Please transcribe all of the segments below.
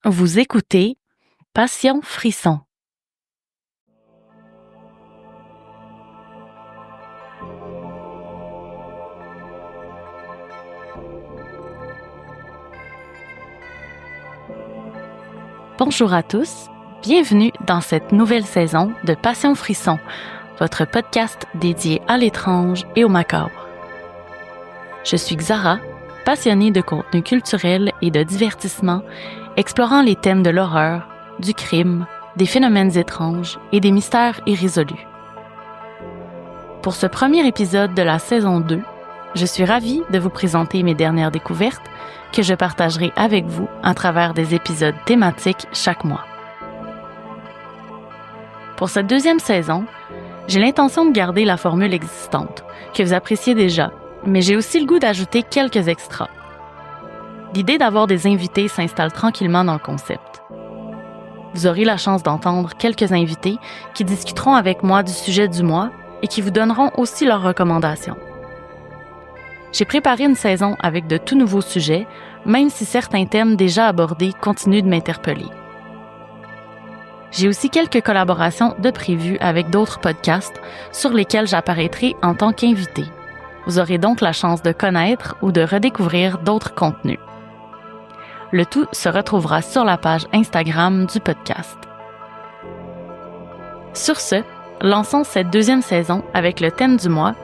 Vous écoutez Passion Frisson. Bonjour à tous, bienvenue dans cette nouvelle saison de Passion Frisson, votre podcast dédié à l'étrange et au macabre. Je suis Xara, passionnée de contenu culturel et de divertissement, explorant les thèmes de l'horreur, du crime, des phénomènes étranges et des mystères irrésolus. Pour ce premier épisode de la saison 2, je suis ravie de vous présenter mes dernières découvertes que je partagerai avec vous à travers des épisodes thématiques chaque mois. Pour cette deuxième saison, j'ai l'intention de garder la formule existante, que vous appréciez déjà, mais j'ai aussi le goût d'ajouter quelques extras. L'idée d'avoir des invités s'installe tranquillement dans le concept. Vous aurez la chance d'entendre quelques invités qui discuteront avec moi du sujet du mois et qui vous donneront aussi leurs recommandations. J'ai préparé une saison avec de tout nouveaux sujets, même si certains thèmes déjà abordés continuent de m'interpeller. J'ai aussi quelques collaborations de prévues avec d'autres podcasts sur lesquels j'apparaîtrai en tant qu'invité. Vous aurez donc la chance de connaître ou de redécouvrir d'autres contenus. Le tout se retrouvera sur la page Instagram du podcast. Sur ce, lançons cette deuxième saison avec le thème du mois,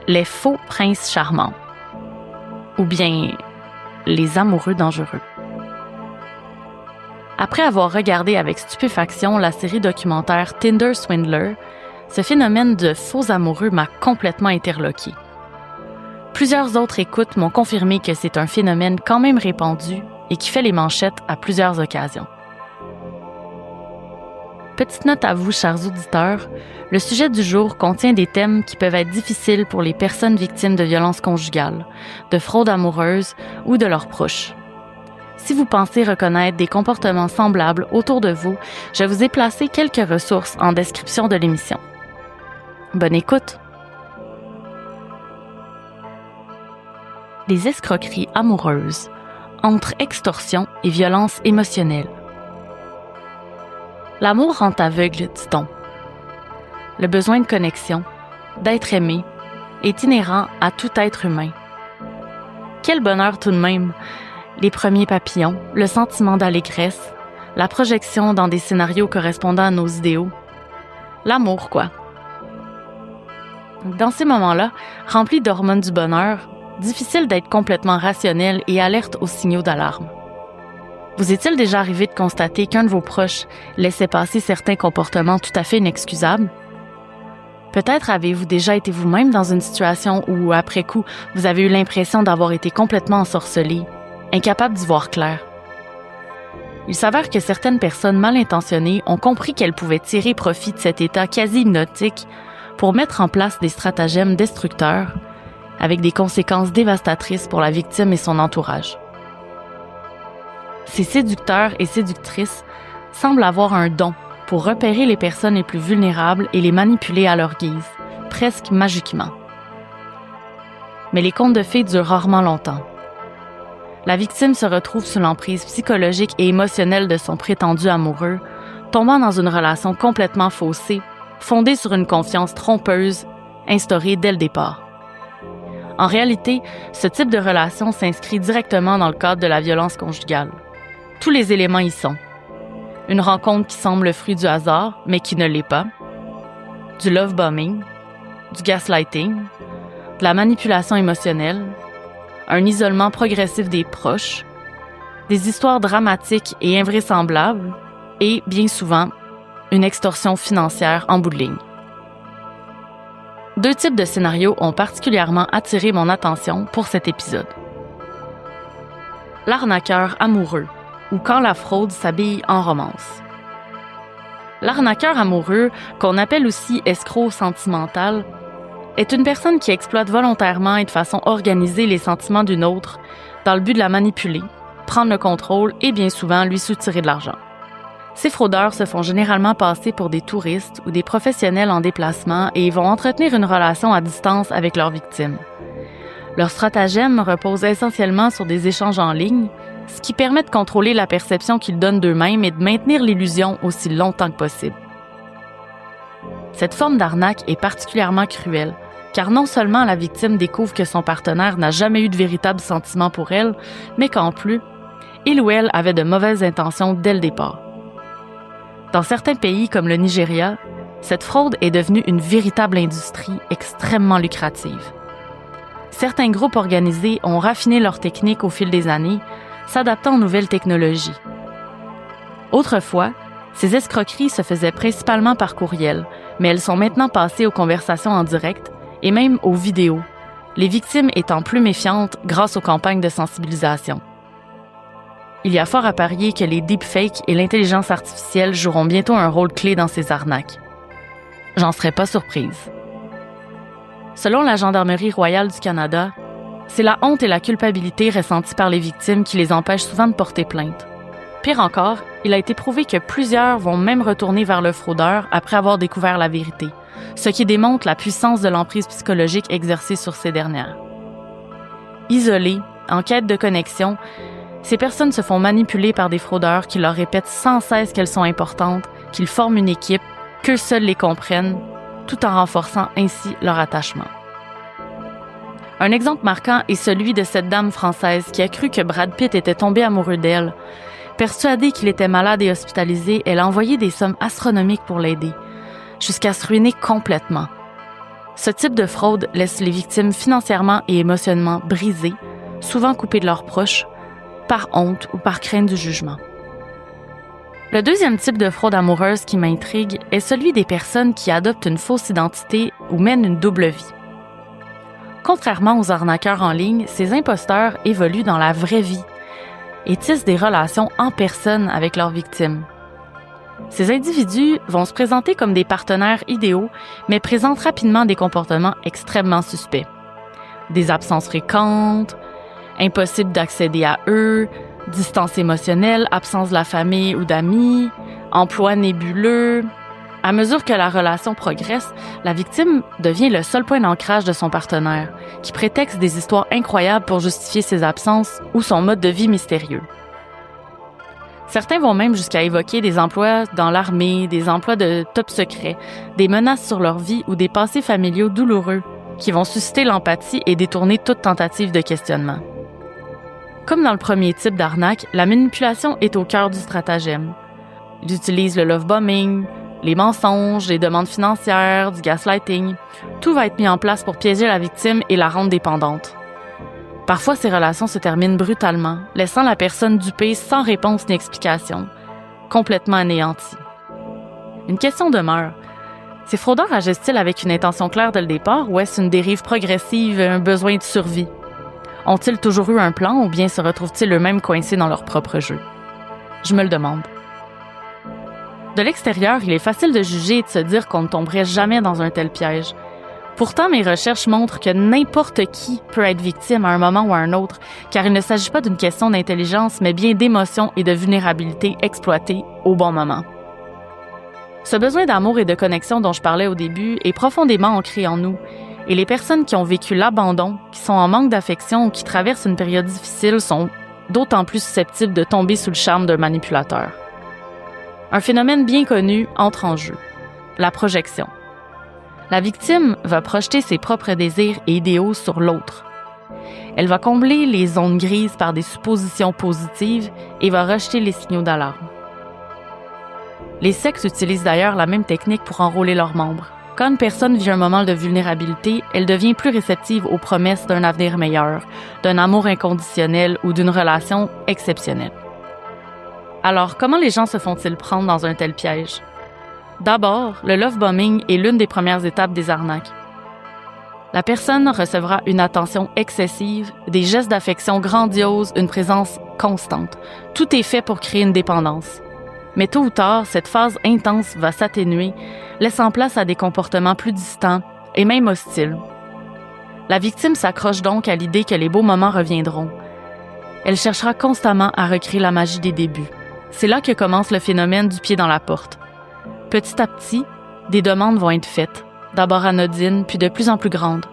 les faux princes charmants. Ou bien, les amoureux dangereux. Après avoir regardé avec stupéfaction la série documentaire Tinder Swindler, ce phénomène de faux amoureux m'a complètement interloqué. Plusieurs autres écoutes m'ont confirmé que c'est un phénomène quand même répandu et qui fait les manchettes à plusieurs occasions. Petite note à vous, chers auditeurs, le sujet du jour contient des thèmes qui peuvent être difficiles pour les personnes victimes de violences conjugales, de fraude amoureuse ou de leurs proches. Si vous pensez reconnaître des comportements semblables autour de vous, je vous ai placé quelques ressources en description de l'émission. Bonne écoute! Les escroqueries amoureuses entre extorsion et violence émotionnelle. L'amour rend aveugle, dit-on. Le besoin de connexion, d'être aimé, est inhérent à tout être humain. Quel bonheur tout de même! Les premiers papillons, le sentiment d'allégresse, la projection dans des scénarios correspondant à nos idéaux. L'amour, quoi. Dans ces moments-là, remplis d'hormones du bonheur, difficile d'être complètement rationnel et alerte aux signaux d'alarme. Vous est-il déjà arrivé de constater qu'un de vos proches laissait passer certains comportements tout à fait inexcusables? Peut-être avez-vous déjà été vous-même dans une situation où, après coup, vous avez eu l'impression d'avoir été complètement ensorcelé, incapable d'y voir clair. Il s'avère que certaines personnes mal intentionnées ont compris qu'elles pouvaient tirer profit de cet état quasi hypnotique pour mettre en place des stratagèmes destructeurs, avec des conséquences dévastatrices pour la victime et son entourage. Ces séducteurs et séductrices semblent avoir un don pour repérer les personnes les plus vulnérables et les manipuler à leur guise, presque magiquement. Mais les contes de fées durent rarement longtemps. La victime se retrouve sous l'emprise psychologique et émotionnelle de son prétendu amoureux, tombant dans une relation complètement faussée, fondée sur une confiance trompeuse, instaurée dès le départ. En réalité, ce type de relation s'inscrit directement dans le cadre de la violence conjugale. Tous les éléments y sont. Une rencontre qui semble le fruit du hasard, mais qui ne l'est pas. Du love bombing, du gaslighting, de la manipulation émotionnelle, un isolement progressif des proches, des histoires dramatiques et invraisemblables, et, bien souvent, une extorsion financière en bout de ligne. Deux types de scénarios ont particulièrement attiré mon attention pour cet épisode. L'arnaqueur amoureux, ou quand la fraude s'habille en romance. L'arnaqueur amoureux, qu'on appelle aussi escroc sentimental, est une personne qui exploite volontairement et de façon organisée les sentiments d'une autre dans le but de la manipuler, prendre le contrôle et bien souvent lui soutirer de l'argent. Ces fraudeurs se font généralement passer pour des touristes ou des professionnels en déplacement et vont entretenir une relation à distance avec leurs victimes. Leur stratagème repose essentiellement sur des échanges en ligne, ce qui permet de contrôler la perception qu'ils donnent d'eux-mêmes et de maintenir l'illusion aussi longtemps que possible. Cette forme d'arnaque est particulièrement cruelle, car non seulement la victime découvre que son partenaire n'a jamais eu de véritable sentiment pour elle, mais qu'en plus, il ou elle avait de mauvaises intentions dès le départ. Dans certains pays comme le Nigeria, cette fraude est devenue une véritable industrie extrêmement lucrative. Certains groupes organisés ont raffiné leurs techniques au fil des années, s'adaptant aux nouvelles technologies. Autrefois, ces escroqueries se faisaient principalement par courriel, mais elles sont maintenant passées aux conversations en direct et même aux vidéos, les victimes étant plus méfiantes grâce aux campagnes de sensibilisation. Il y a fort à parier que les deepfakes et l'intelligence artificielle joueront bientôt un rôle clé dans ces arnaques. J'en serais pas surprise. Selon la Gendarmerie royale du Canada, c'est la honte et la culpabilité ressenties par les victimes qui les empêchent souvent de porter plainte. Pire encore, il a été prouvé que plusieurs vont même retourner vers le fraudeur après avoir découvert la vérité, ce qui démontre la puissance de l'emprise psychologique exercée sur ces dernières. Isolées, en quête de connexion, ces personnes se font manipuler par des fraudeurs qui leur répètent sans cesse qu'elles sont importantes, qu'ils forment une équipe, qu'eux seuls les comprennent, tout en renforçant ainsi leur attachement. Un exemple marquant est celui de cette dame française qui a cru que Brad Pitt était tombé amoureux d'elle. Persuadée qu'il était malade et hospitalisé, elle a envoyé des sommes astronomiques pour l'aider, jusqu'à se ruiner complètement. Ce type de fraude laisse les victimes financièrement et émotionnellement brisées, souvent coupées de leurs proches, par honte ou par crainte du jugement. Le deuxième type de fraude amoureuse qui m'intrigue est celui des personnes qui adoptent une fausse identité ou mènent une double vie. Contrairement aux arnaqueurs en ligne, ces imposteurs évoluent dans la vraie vie et tissent des relations en personne avec leurs victimes. Ces individus vont se présenter comme des partenaires idéaux, mais présentent rapidement des comportements extrêmement suspects. Des absences fréquentes, impossible d'accéder à eux, distance émotionnelle, absence de la famille ou d'amis, emploi nébuleux. À mesure que la relation progresse, la victime devient le seul point d'ancrage de son partenaire, qui prétexte des histoires incroyables pour justifier ses absences ou son mode de vie mystérieux. Certains vont même jusqu'à évoquer des emplois dans l'armée, des emplois de top secret, des menaces sur leur vie ou des passés familiaux douloureux qui vont susciter l'empathie et détourner toute tentative de questionnement. Comme dans le premier type d'arnaque, la manipulation est au cœur du stratagème. Ils utilisent le love bombing, les mensonges, les demandes financières, du gaslighting. Tout va être mis en place pour piéger la victime et la rendre dépendante. Parfois, ces relations se terminent brutalement, laissant la personne dupée sans réponse ni explication, complètement anéantie. Une question demeure. Ces fraudeurs agissent-ils avec une intention claire dès le départ ou est-ce une dérive progressive et un besoin de survie? Ont-ils toujours eu un plan ou bien se retrouvent-ils eux-mêmes coincés dans leur propre jeu? Je me le demande. De l'extérieur, il est facile de juger et de se dire qu'on ne tomberait jamais dans un tel piège. Pourtant, mes recherches montrent que n'importe qui peut être victime à un moment ou à un autre, car il ne s'agit pas d'une question d'intelligence, mais bien d'émotion et de vulnérabilité exploitées au bon moment. Ce besoin d'amour et de connexion dont je parlais au début est profondément ancré en nous, et les personnes qui ont vécu l'abandon, qui sont en manque d'affection ou qui traversent une période difficile sont d'autant plus susceptibles de tomber sous le charme d'un manipulateur. Un phénomène bien connu entre en jeu, la projection. La victime va projeter ses propres désirs et idéaux sur l'autre. Elle va combler les zones grises par des suppositions positives et va rejeter les signaux d'alarme. Les sexes utilisent d'ailleurs la même technique pour enrôler leurs membres. Quand une personne vit un moment de vulnérabilité, elle devient plus réceptive aux promesses d'un avenir meilleur, d'un amour inconditionnel ou d'une relation exceptionnelle. Alors, comment les gens se font-ils prendre dans un tel piège? D'abord, le love bombing est l'une des premières étapes des arnaques. La personne recevra une attention excessive, des gestes d'affection grandioses, une présence constante. Tout est fait pour créer une dépendance. Mais tôt ou tard, cette phase intense va s'atténuer, laissant place à des comportements plus distants et même hostiles. La victime s'accroche donc à l'idée que les beaux moments reviendront. Elle cherchera constamment à recréer la magie des débuts. C'est là que commence le phénomène du pied dans la porte. Petit à petit, des demandes vont être faites, d'abord anodines, puis de plus en plus grandes.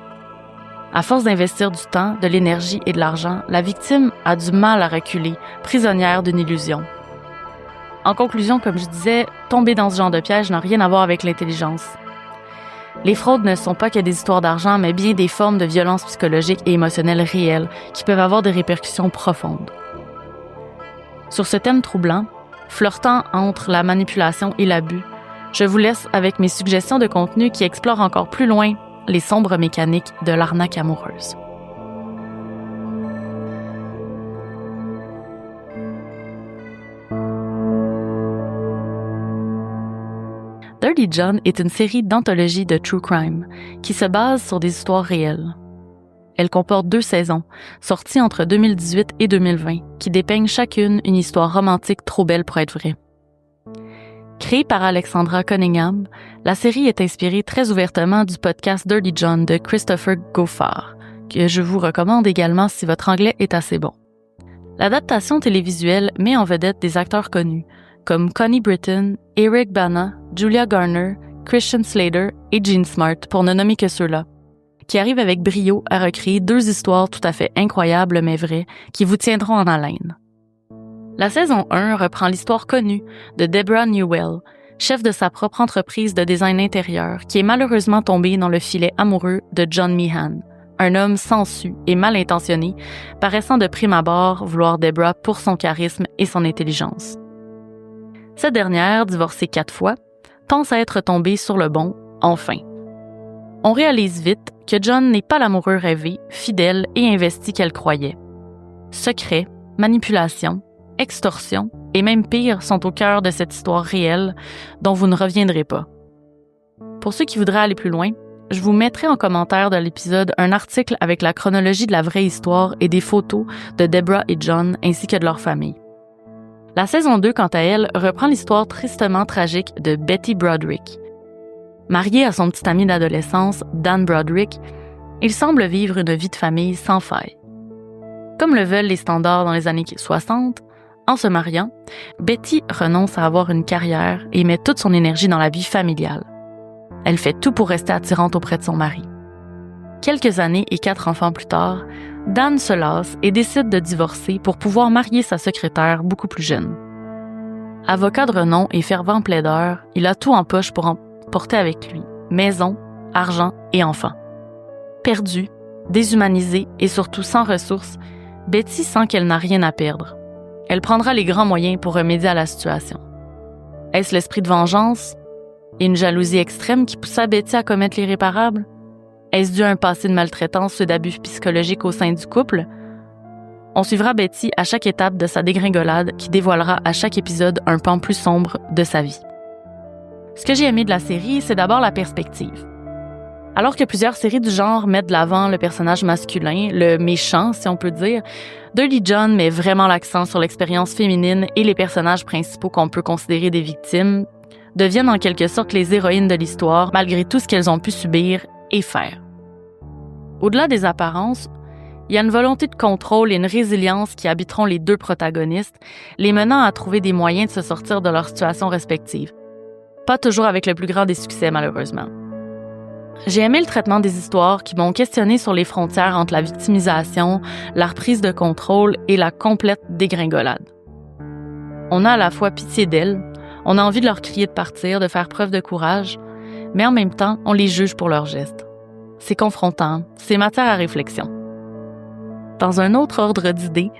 À force d'investir du temps, de l'énergie et de l'argent, la victime a du mal à reculer, prisonnière d'une illusion. En conclusion, comme je disais, tomber dans ce genre de piège n'a rien à voir avec l'intelligence. Les fraudes ne sont pas que des histoires d'argent, mais bien des formes de violence psychologique et émotionnelle réelles qui peuvent avoir des répercussions profondes. Sur ce thème troublant, flirtant entre la manipulation et l'abus, je vous laisse avec mes suggestions de contenu qui explorent encore plus loin les sombres mécaniques de l'arnaque amoureuse. Dirty John est une série d'anthologies de true crime qui se base sur des histoires réelles. Elle comporte 2 saisons, sorties entre 2018 et 2020, qui dépeignent chacune une histoire romantique trop belle pour être vraie. Créée par Alexandra Cunningham, la série est inspirée très ouvertement du podcast Dirty John de Christopher Goffard, que je vous recommande également si votre anglais est assez bon. L'adaptation télévisuelle met en vedette des acteurs connus, comme Connie Britton, Eric Bana, Julia Garner, Christian Slater et Jean Smart, pour ne nommer que ceux-là, qui arrivent avec brio à recréer 2 histoires tout à fait incroyables mais vraies qui vous tiendront en haleine. La saison 1 reprend l'histoire connue de Deborah Newell, chef de sa propre entreprise de design intérieur, qui est malheureusement tombée dans le filet amoureux de John Meehan, un homme sensu et mal intentionné, paraissant de prime abord vouloir Deborah pour son charisme et son intelligence. Cette dernière, divorcée 4 fois, pense à être tombée sur le bon, enfin. On réalise vite que John n'est pas l'amoureux rêvé, fidèle et investi qu'elle croyait. Secrets, manipulation, extorsion et même pire sont au cœur de cette histoire réelle dont vous ne reviendrez pas. Pour ceux qui voudraient aller plus loin, je vous mettrai en commentaire de l'épisode un article avec la chronologie de la vraie histoire et des photos de Deborah et John ainsi que de leur famille. La saison 2, quant à elle, reprend l'histoire tristement tragique de Betty Broderick. Marié à son petit ami d'adolescence, Dan Broderick, il semble vivre une vie de famille sans faille. Comme le veulent les standards dans les années 60, en se mariant, Betty renonce à avoir une carrière et met toute son énergie dans la vie familiale. Elle fait tout pour rester attirante auprès de son mari. Quelques années et 4 enfants plus tard, Dan se lasse et décide de divorcer pour pouvoir marier sa secrétaire beaucoup plus jeune. Avocat de renom et fervent plaideur, il a tout en poche pour emporter avec lui, maison, argent et enfants. Perdue, déshumanisée et surtout sans ressources, Betty sent qu'elle n'a rien à perdre. Elle prendra les grands moyens pour remédier à la situation. Est-ce l'esprit de vengeance et une jalousie extrême qui poussa Betty à commettre l'irréparable? Est-ce dû à un passé de maltraitance ou d'abus psychologiques au sein du couple? On suivra Betty à chaque étape de sa dégringolade qui dévoilera à chaque épisode un pan plus sombre de sa vie. Ce que j'ai aimé de la série, c'est d'abord la perspective. Alors que plusieurs séries du genre mettent de l'avant le personnage masculin, le méchant si on peut dire, Dirty John met vraiment l'accent sur l'expérience féminine et les personnages principaux qu'on peut considérer des victimes deviennent en quelque sorte les héroïnes de l'histoire malgré tout ce qu'elles ont pu subir et faire. Au-delà des apparences, il y a une volonté de contrôle et une résilience qui habiteront les 2 protagonistes, les menant à trouver des moyens de se sortir de leur situation respective. Pas toujours avec le plus grand des succès, malheureusement. J'ai aimé le traitement des histoires qui m'ont questionné sur les frontières entre la victimisation, la reprise de contrôle et la complète dégringolade. On a à la fois pitié d'elles, on a envie de leur crier de partir, de faire preuve de courage, mais en même temps, on les juge pour leurs gestes. C'est confrontant, c'est matière à réflexion. Dans un autre ordre d'idées,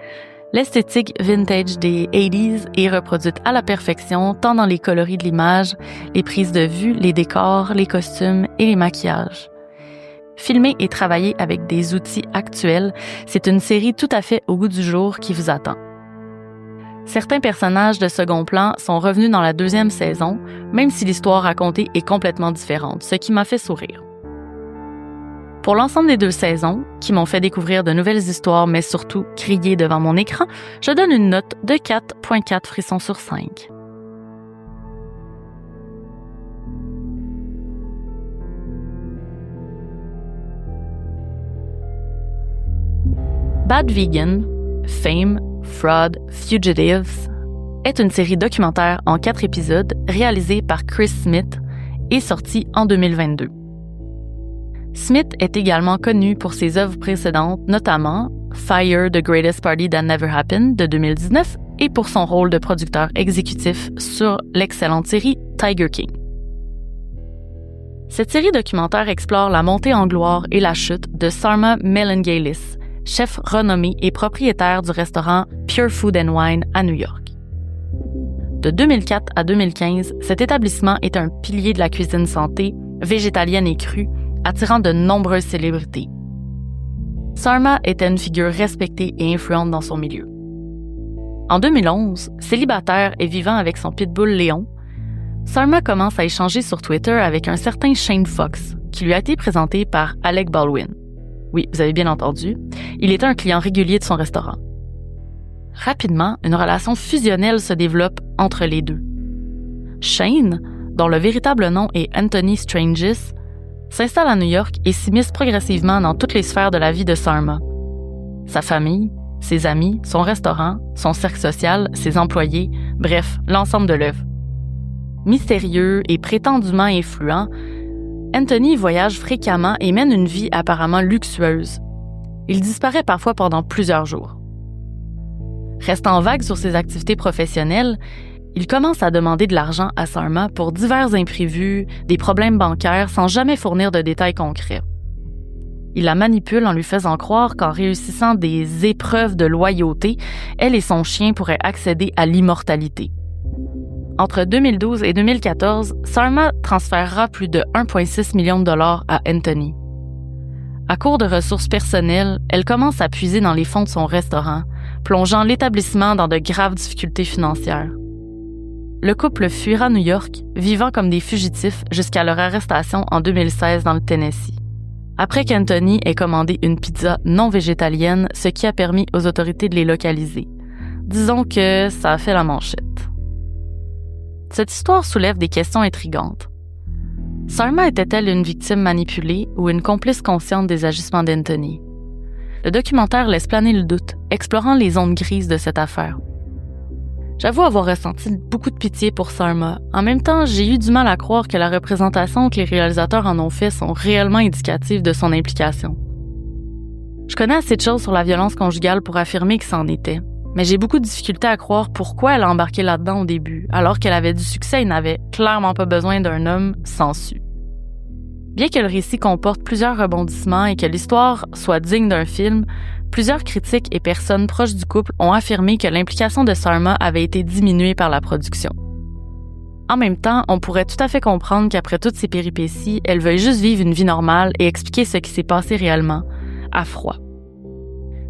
l'esthétique vintage des 80s est reproduite à la perfection, tant dans les coloris de l'image, les prises de vue, les décors, les costumes et les maquillages. Filmée et travaillée avec des outils actuels, c'est une série tout à fait au goût du jour qui vous attend. Certains personnages de second plan sont revenus dans la 2e saison, même si l'histoire racontée est complètement différente, ce qui m'a fait sourire. Pour l'ensemble des 2 saisons, qui m'ont fait découvrir de nouvelles histoires, mais surtout crier devant mon écran, je donne une note de 4.4 frissons sur 5. Bad Vegan, Fame, Fraud, Fugitives est une série documentaire en 4 épisodes réalisée par Chris Smith et sortie en 2022. Smith est également connu pour ses œuvres précédentes, notamment Fire, The Greatest Party That Never Happened de 2019 et pour son rôle de producteur exécutif sur l'excellente série Tiger King. Cette série documentaire explore la montée en gloire et la chute de Sarma Melangailis, chef renommé et propriétaire du restaurant Pure Food and Wine à New York. De 2004 à 2015, cet établissement est un pilier de la cuisine santé, végétalienne et crue, attirant de nombreuses célébrités. Sarma était une figure respectée et influente dans son milieu. En 2011, célibataire et vivant avec son pitbull Léon, Sarma commence à échanger sur Twitter avec un certain Shane Fox, qui lui a été présenté par Alec Baldwin. Oui, vous avez bien entendu, il était un client régulier de son restaurant. Rapidement, une relation fusionnelle se développe entre les deux. Shane, dont le véritable nom est Anthony Stranges, s'installe à New York et s'immisce progressivement dans toutes les sphères de la vie de Sarma. Sa famille, ses amis, son restaurant, son cercle social, ses employés, bref, l'ensemble de l'œuvre. Mystérieux et prétendument influent, Anthony voyage fréquemment et mène une vie apparemment luxueuse. Il disparaît parfois pendant plusieurs jours. Restant vague sur ses activités professionnelles, il commence à demander de l'argent à Sarma pour divers imprévus, des problèmes bancaires sans jamais fournir de détails concrets. Il la manipule en lui faisant croire qu'en réussissant des épreuves de loyauté, elle et son chien pourraient accéder à l'immortalité. Entre 2012 et 2014, Sarma transférera plus de 1,6 million de dollars à Anthony. À court de ressources personnelles, elle commence à puiser dans les fonds de son restaurant, plongeant l'établissement dans de graves difficultés financières. Le couple fuira New York, vivant comme des fugitifs jusqu'à leur arrestation en 2016 dans le Tennessee. Après qu'Anthony ait commandé une pizza non végétalienne, ce qui a permis aux autorités de les localiser. Disons que ça a fait la manchette. Cette histoire soulève des questions intrigantes. Sarma était-elle une victime manipulée ou une complice consciente des agissements d'Anthony? Le documentaire laisse planer le doute, explorant les zones grises de cette affaire. J'avoue avoir ressenti beaucoup de pitié pour Sarma. En même temps, j'ai eu du mal à croire que la représentation que les réalisateurs en ont fait sont réellement indicatives de son implication. Je connais assez de choses sur la violence conjugale pour affirmer que c'en était, mais j'ai beaucoup de difficulté à croire pourquoi elle a embarqué là-dedans au début, alors qu'elle avait du succès et n'avait clairement pas besoin d'un homme sensu. Bien que le récit comporte plusieurs rebondissements et que l'histoire soit digne d'un film, plusieurs critiques et personnes proches du couple ont affirmé que l'implication de Sarma avait été diminuée par la production. En même temps, on pourrait tout à fait comprendre qu'après toutes ces péripéties, elle veuille juste vivre une vie normale et expliquer ce qui s'est passé réellement, à froid.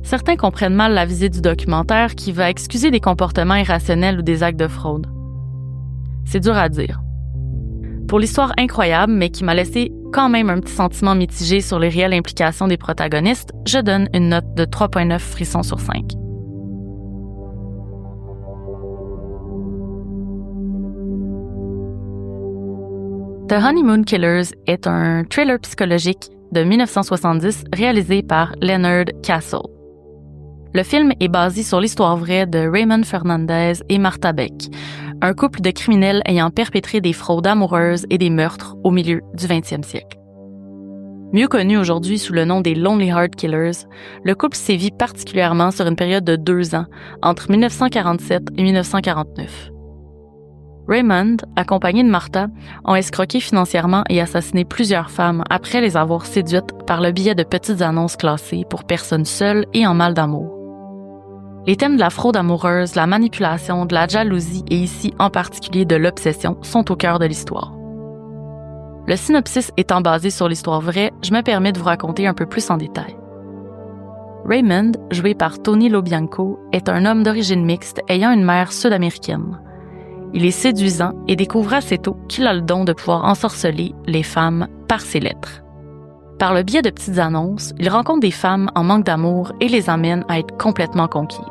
Certains comprennent mal la visée du documentaire qui va excuser des comportements irrationnels ou des actes de fraude. C'est dur à dire. Pour l'histoire incroyable, mais qui m'a laissé quand même un petit sentiment mitigé sur les réelles implications des protagonistes, je donne une note de 3,9 frissons sur 5. The Honeymoon Killers est un thriller psychologique de 1970 réalisé par Leonard Castle. Le film est basé sur l'histoire vraie de Raymond Fernandez et Martha Beck, un couple de criminels ayant perpétré des fraudes amoureuses et des meurtres au milieu du 20e siècle. Mieux connu aujourd'hui sous le nom des Lonely Heart Killers, le couple sévit particulièrement sur une période de 2 ans, entre 1947 et 1949. Raymond, accompagné de Martha, ont escroqué financièrement et assassiné plusieurs femmes après les avoir séduites par le biais de petites annonces classées pour personnes seules et en mal d'amour. Les thèmes de la fraude amoureuse, de la manipulation, de la jalousie et ici en particulier de l'obsession sont au cœur de l'histoire. Le synopsis étant basé sur l'histoire vraie, je me permets de vous raconter un peu plus en détail. Raymond, joué par Tony Lobianco, est un homme d'origine mixte ayant une mère sud-américaine. Il est séduisant et découvre assez tôt qu'il a le don de pouvoir ensorceler les femmes par ses lettres. Par le biais de petites annonces, il rencontre des femmes en manque d'amour et les amène à être complètement conquises.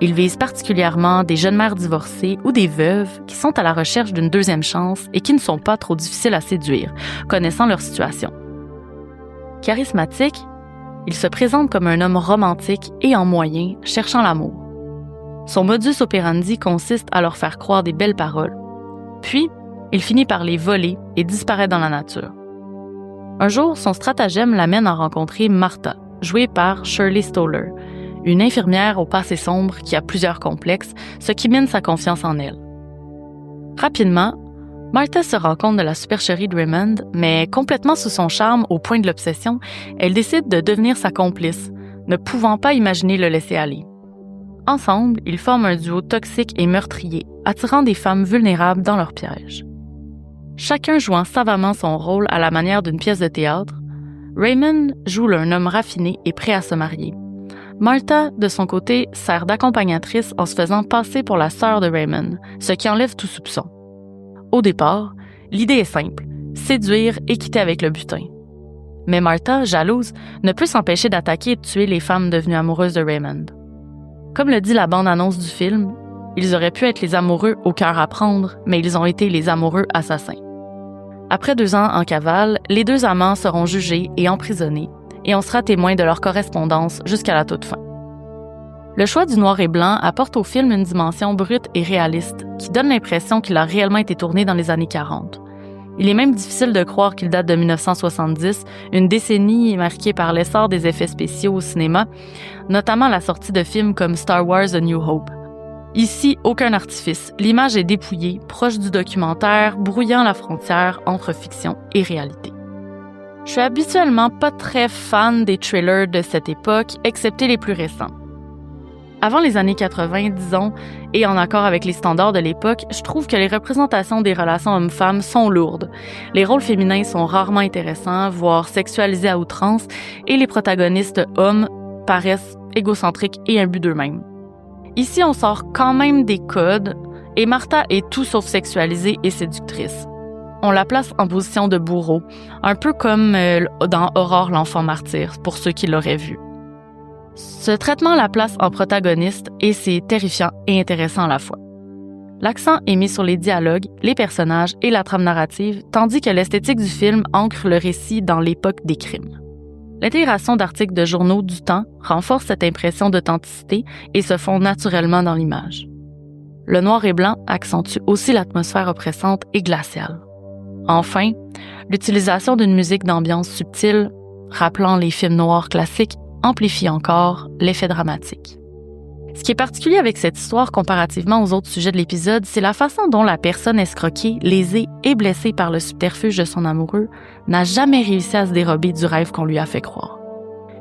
Il vise particulièrement des jeunes mères divorcées ou des veuves qui sont à la recherche d'une deuxième chance et qui ne sont pas trop difficiles à séduire, connaissant leur situation. Charismatique, il se présente comme un homme romantique et en moyen, cherchant l'amour. Son modus operandi consiste à leur faire croire des belles paroles. Puis, il finit par les voler et disparaît dans la nature. Un jour, son stratagème l'amène à rencontrer Martha, jouée par Shirley Stoller, une infirmière au passé sombre qui a plusieurs complexes, ce qui mine sa confiance en elle. Rapidement, Martha se rend compte de la supercherie de Raymond, mais complètement sous son charme au point de l'obsession, elle décide de devenir sa complice, ne pouvant pas imaginer le laisser aller. Ensemble, ils forment un duo toxique et meurtrier, attirant des femmes vulnérables dans leur piège. Chacun jouant savamment son rôle à la manière d'une pièce de théâtre, Raymond joue un homme raffiné et prêt à se marier. Martha, de son côté, sert d'accompagnatrice en se faisant passer pour la sœur de Raymond, ce qui enlève tout soupçon. Au départ, l'idée est simple, séduire et quitter avec le butin. Mais Martha, jalouse, ne peut s'empêcher d'attaquer et de tuer les femmes devenues amoureuses de Raymond. Comme le dit la bande-annonce du film, ils auraient pu être les amoureux au cœur à prendre, mais ils ont été les amoureux assassins. Après 2 ans en cavale, les 2 amants seront jugés et emprisonnés, et on sera témoin de leur correspondance jusqu'à la toute fin. Le choix du noir et blanc apporte au film une dimension brute et réaliste, qui donne l'impression qu'il a réellement été tourné dans les années 40. Il est même difficile de croire qu'il date de 1970, une décennie marquée par l'essor des effets spéciaux au cinéma, notamment la sortie de films comme Star Wars A New Hope. Ici, aucun artifice. L'image est dépouillée, proche du documentaire, brouillant la frontière entre fiction et réalité. Je suis habituellement pas très fan des thrillers de cette époque, excepté les plus récents. Avant les années 80, disons, et en accord avec les standards de l'époque, je trouve que les représentations des relations hommes-femmes sont lourdes. Les rôles féminins sont rarement intéressants, voire sexualisés à outrance, et les protagonistes hommes paraissent égocentriques et imbus d'eux-mêmes. Ici, on sort quand même des codes, et Martha est tout sauf sexualisée et séductrice. On la place en position de bourreau, un peu comme dans Aurore l'enfant martyr, pour ceux qui l'auraient vu. Ce traitement la place en protagoniste et c'est terrifiant et intéressant à la fois. L'accent est mis sur les dialogues, les personnages et la trame narrative, tandis que l'esthétique du film ancre le récit dans l'époque des crimes. L'intégration d'articles de journaux du temps renforce cette impression d'authenticité et se fond naturellement dans l'image. Le noir et blanc accentue aussi l'atmosphère oppressante et glaciale. Enfin, l'utilisation d'une musique d'ambiance subtile, rappelant les films noirs classiques, amplifie encore l'effet dramatique. Ce qui est particulier avec cette histoire comparativement aux autres sujets de l'épisode, c'est la façon dont la personne escroquée, lésée et blessée par le subterfuge de son amoureux n'a jamais réussi à se dérober du rêve qu'on lui a fait croire.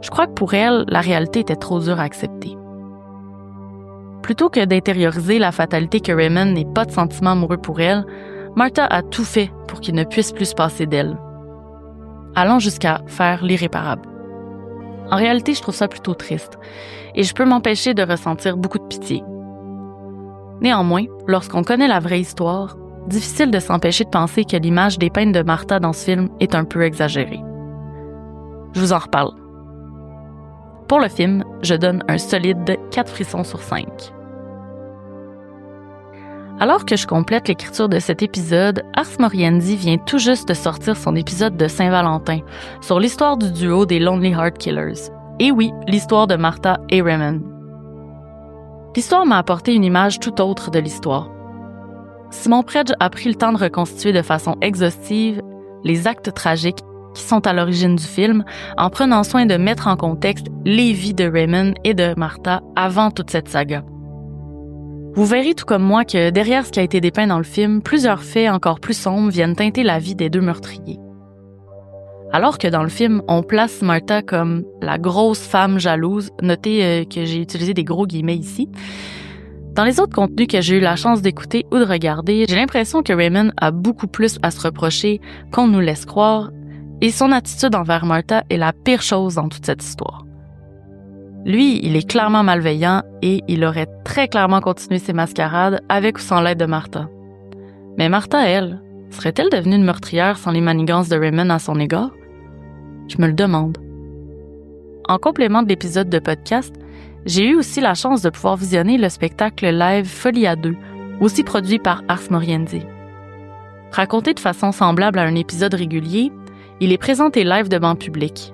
Je crois que pour elle, la réalité était trop dure à accepter. Plutôt que d'intérioriser la fatalité que Raymond n'ait pas de sentiment amoureux pour elle, Martha a tout fait pour qu'il ne puisse plus se passer d'elle, allant jusqu'à faire l'irréparable. En réalité, je trouve ça plutôt triste, et je peux m'empêcher de ressentir beaucoup de pitié. Néanmoins, lorsqu'on connaît la vraie histoire, difficile de s'empêcher de penser que l'image dépeinte de Martha dans ce film est un peu exagérée. Je vous en reparle. Pour le film, je donne un solide 4 frissons sur 5. Alors que je complète l'écriture de cet épisode, Ars Moriendi vient tout juste de sortir son épisode de Saint-Valentin sur l'histoire du duo des Lonely Heart Killers. Et oui, l'histoire de Martha et Raymond. L'histoire m'a apporté une image tout autre de l'histoire. Simon Predge a pris le temps de reconstituer de façon exhaustive les actes tragiques qui sont à l'origine du film, en prenant soin de mettre en contexte les vies de Raymond et de Martha avant toute cette saga. Vous verrez tout comme moi que derrière ce qui a été dépeint dans le film, plusieurs faits encore plus sombres viennent teinter la vie des 2 meurtriers. Alors que dans le film, on place Martha comme la grosse femme jalouse, notez que j'ai utilisé des gros guillemets ici, dans les autres contenus que j'ai eu la chance d'écouter ou de regarder, j'ai l'impression que Raymond a beaucoup plus à se reprocher qu'on nous laisse croire, et son attitude envers Martha est la pire chose dans toute cette histoire. Lui, il est clairement malveillant et il aurait très clairement continué ses mascarades avec ou sans l'aide de Martha. Mais Martha, elle, serait-elle devenue une meurtrière sans les manigances de Raymond à son égard? Je me le demande. En complément de l'épisode de podcast, j'ai eu aussi la chance de pouvoir visionner le spectacle live Folie à 2, aussi produit par Ars Moriendi. Raconté de façon semblable à un épisode régulier, il est présenté live devant public.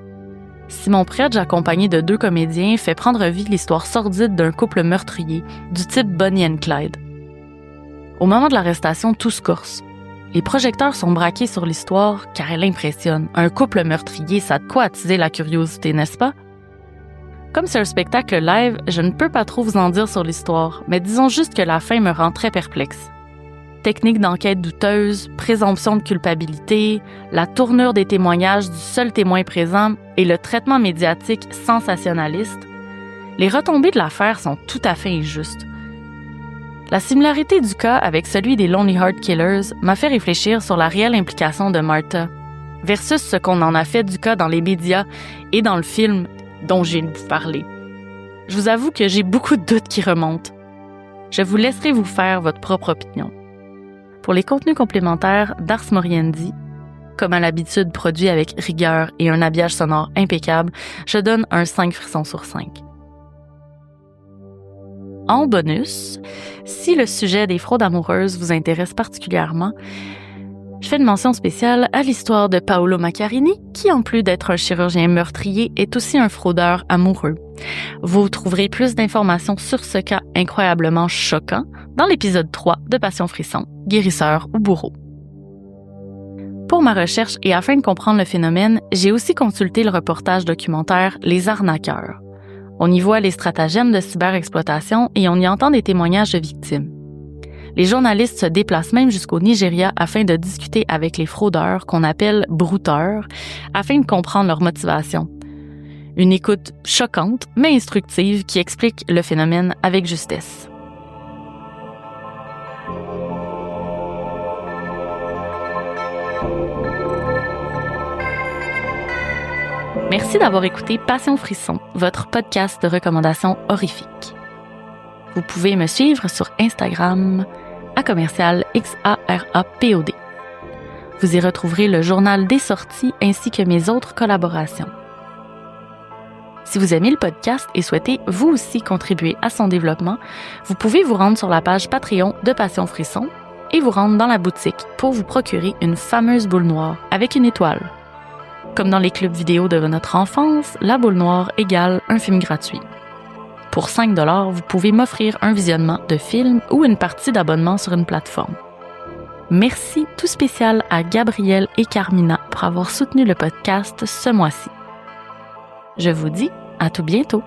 Simon Predge, accompagné de 2 comédiens, fait prendre vie l'histoire sordide d'un couple meurtrier, du type Bonnie and Clyde. Au moment de l'arrestation, tout se corse. Les projecteurs sont braqués sur l'histoire car elle impressionne. Un couple meurtrier, ça a de quoi attiser la curiosité, n'est-ce pas? Comme c'est un spectacle live, je ne peux pas trop vous en dire sur l'histoire, mais disons juste que la fin me rend très perplexe. Technique d'enquête douteuse, présomption de culpabilité, la tournure des témoignages du seul témoin présent et le traitement médiatique sensationnaliste, les retombées de l'affaire sont tout à fait injustes. La similarité du cas avec celui des Lonely Heart Killers m'a fait réfléchir sur la réelle implication de Martha versus ce qu'on en a fait du cas dans les médias et dans le film dont je viens de vous parler. Je vous avoue que j'ai beaucoup de doutes qui remontent. Je vous laisserai vous faire votre propre opinion. Pour les contenus complémentaires d'Ars Moriendi, comme à l'habitude produit avec rigueur et un habillage sonore impeccable, je donne un 5 frissons sur 5. En bonus, si le sujet des fraudes amoureuses vous intéresse particulièrement, je fais une mention spéciale à l'histoire de Paolo Macchiarini, qui en plus d'être un chirurgien meurtrier, est aussi un fraudeur amoureux. Vous trouverez plus d'informations sur ce cas incroyablement choquant dans l'épisode 3 de Passion Frisson, guérisseur ou bourreau. Pour ma recherche et afin de comprendre le phénomène, j'ai aussi consulté le reportage documentaire Les Arnaqueurs. On y voit les stratagèmes de cyberexploitation et on y entend des témoignages de victimes. Les journalistes se déplacent même jusqu'au Nigeria afin de discuter avec les fraudeurs qu'on appelle brouteurs, afin de comprendre leur motivation. Une écoute choquante, mais instructive, qui explique le phénomène avec justesse. Merci d'avoir écouté Passion Frisson, votre podcast de recommandations horrifiques. Vous pouvez me suivre sur Instagram @XARAPOD. Vous y retrouverez le journal des sorties ainsi que mes autres collaborations. Si vous aimez le podcast et souhaitez vous aussi contribuer à son développement, vous pouvez vous rendre sur la page Patreon de Passion Frisson et vous rendre dans la boutique pour vous procurer une fameuse boule noire avec une étoile. Comme dans les clubs vidéo de notre enfance, la boule noire égale un film gratuit. Pour 5 $, vous pouvez m'offrir un visionnement de film ou une partie d'abonnement sur une plateforme. Merci tout spécial à Gabriel et Carmina pour avoir soutenu le podcast ce mois-ci. Je vous dis à tout bientôt.